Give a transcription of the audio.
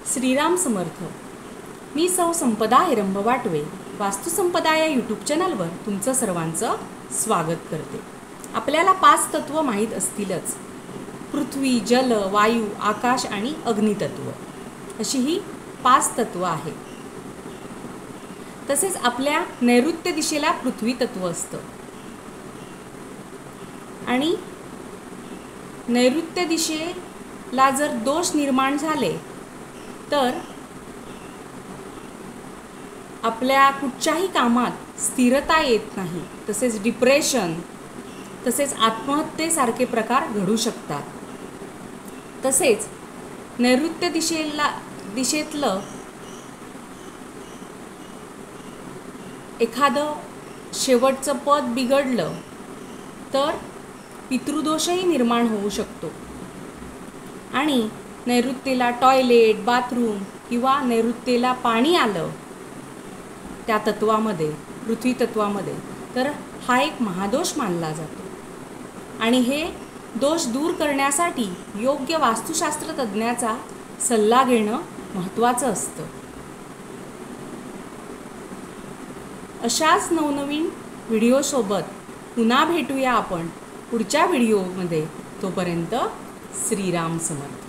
श्रीराम समर्थ। मी सौ संपदा हिरंब वाटवे वास्तुसंपदा या यूट्यूब चॅनलवर तुमचं सर्वांचं स्वागत करते। आपल्याला 5 तत्व माहीत असतीलच। पृथ्वी, जल, वायू, आकाश आणि अग्नितत्व अशी ही 5 तत्व आहेत। तसेच आपल्या नैऋत्य दिशेला पृथ्वी तत्व असतं आणि नैऋत्य दिशेला जर दोष निर्माण झाले तर आपल्या कुठच्याही कामात स्थिरता येत नाही। तसेच डिप्रेशन, तसेच आत्महत्येसारखे प्रकार घडू शकतात। तसेच नैऋत्य दिशेतलं एखादं शेवटचं पद बिघडलं तर पितृदोषही निर्माण होऊ शकतो आणि नैऋत्येला टॉयलेट, बाथरूम किंवा नैऋत्येला पाणी आलं त्या तत्वामध्ये, पृथ्वी तत्वामध्ये, तर हा एक महादोष मानला जातो आणि हे दोष दूर करण्यासाठी योग्य वास्तुशास्त्र तज्ज्ञाचा सल्ला घेणं महत्त्वाचं असतं। अशाच नवनवीन व्हिडिओसोबत पुन्हा भेटूया आपण पुढच्या व्हिडिओमध्ये। तोपर्यंत श्रीराम समर्थ।